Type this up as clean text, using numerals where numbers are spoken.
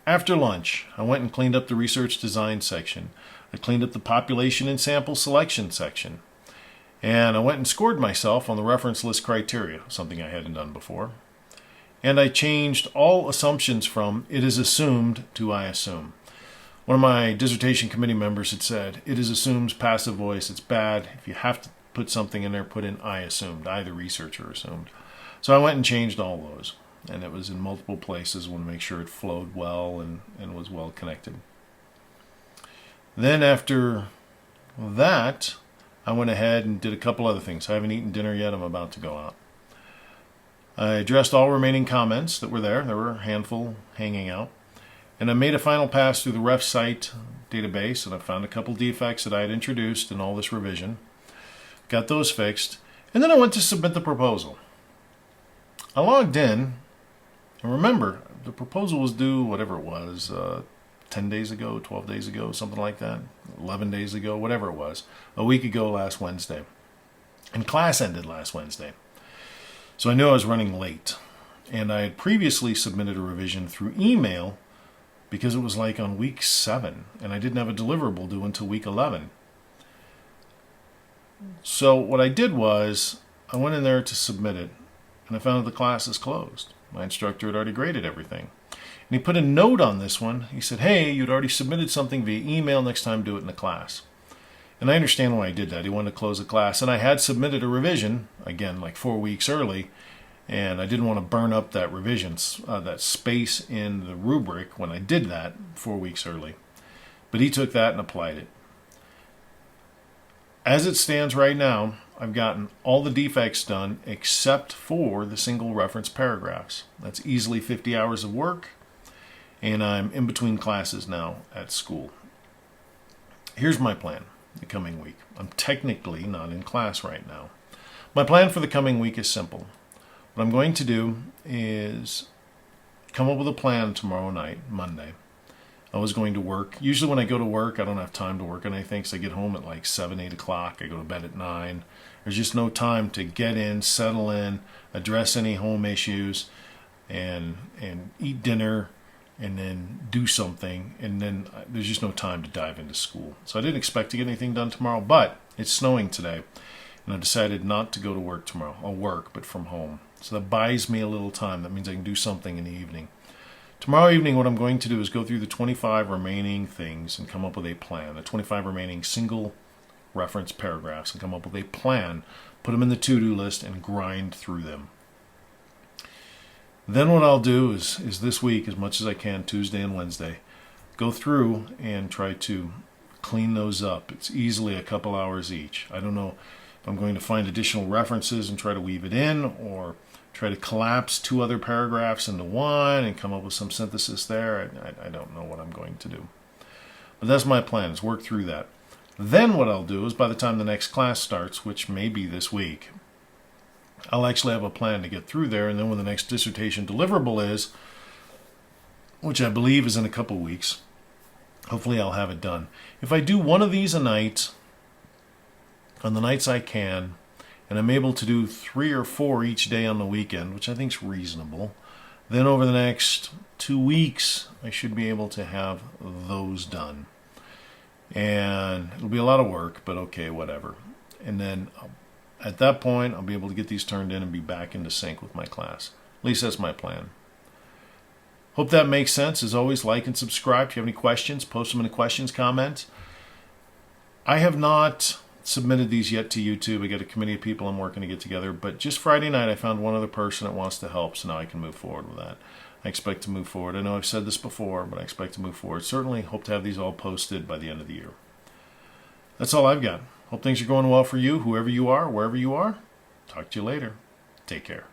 After lunch, I went and cleaned up the research design section. I cleaned up the population and sample selection section. And I went and scored myself on the reference list criteria, something I hadn't done before. And I changed all assumptions from "it is assumed" to "I assume." One of my dissertation committee members had said, "It is assumes passive voice. It's bad. If you have to put something in there, put in "I assumed." I, the researcher, assumed. So I went and changed all those. And it was in multiple places. I want to make sure it flowed well and was well connected. Then after that, I went ahead and did a couple other things. I haven't eaten dinner yet. I'm about to go out. I addressed all remaining comments that were there. There were a handful hanging out. And I made a final pass through the Recite database, and I found a couple defects that I had introduced in all this revision. Got those fixed. And then I went to submit the proposal. I logged in, and remember, the proposal was due, whatever it was, 10 days ago, 12 days ago, something like that, 11 days ago, whatever it was, a week ago last Wednesday. And class ended last Wednesday. So I knew I was running late. And I had previously submitted a revision through email because it was like on week 7, and I didn't have a deliverable due until week 11. So what I did was, I went in there to submit it, and I found that the class is closed. My instructor had already graded everything. And he put a note on this one. He said, "Hey, you'd already submitted something via email. Next time, do it in the class." And I understand why he did that. He wanted to close the class. And I had submitted a revision, again, like 4 weeks early, and I didn't want to burn up that revision, that space in the rubric when I did that 4 weeks early. But he took that and applied it. As it stands right now, I've gotten all the defects done except for the single reference paragraphs. That's easily 50 hours of work, and I'm in between classes now at school. Here's my plan the coming week. I'm technically not in class right now. My plan for the coming week is simple. What I'm going to do is come up with a plan tomorrow night, Monday. I was going to work. Usually when I go to work, I don't have time to work on anything, so I get home at like 7, 8 o'clock. I go to bed at 9. There's just no time to get in, settle in, address any home issues, and eat dinner, and then do something. And then there's just no time to dive into school. So I didn't expect to get anything done tomorrow, but it's snowing today. And I decided not to go to work tomorrow. I'll work, but from home. So that buys me a little time. That means I can do something in the evening. Tomorrow evening, what I'm going to do is go through the 25 remaining things and come up with a plan. The 25 remaining single reference paragraphs and come up with a plan, put them in the to-do list, and grind through them. Then what I'll do is this week, as much as I can, Tuesday and Wednesday, go through and try to clean those up. It's easily a couple hours each. I don't know if I'm going to find additional references and try to weave it in, or try to collapse 2 other paragraphs into one and come up with some synthesis there. I don't know what I'm going to do. But that's my plan, is work through that. Then what I'll do is by the time the next class starts, which may be this week, I'll actually have a plan to get through there, and then when the next dissertation deliverable is, which I believe is in a couple weeks, hopefully I'll have it done. If I do one of these a night, on the nights I can, and I'm able to do 3 or 4 each day on the weekend, which I think is reasonable, then over the next 2 weeks, I should be able to have those done. And it'll be a lot of work, but okay, whatever. And then at that point, I'll be able to get these turned in and be back into sync with my class. At least that's my plan. Hope that makes sense. As always, like and subscribe. If you have any questions, post them in the questions comments. I have not submitted these yet to YouTube. I got a committee of people I'm working to get together, but just Friday night I found one other person that wants to help, so now I can move forward with that. I expect to move forward. I know I've said this before, but I expect to move forward. Certainly hope to have these all posted by the end of the year. That's all I've got. Hope things are going well for you, whoever you are, wherever you are. Talk to you later. Take care.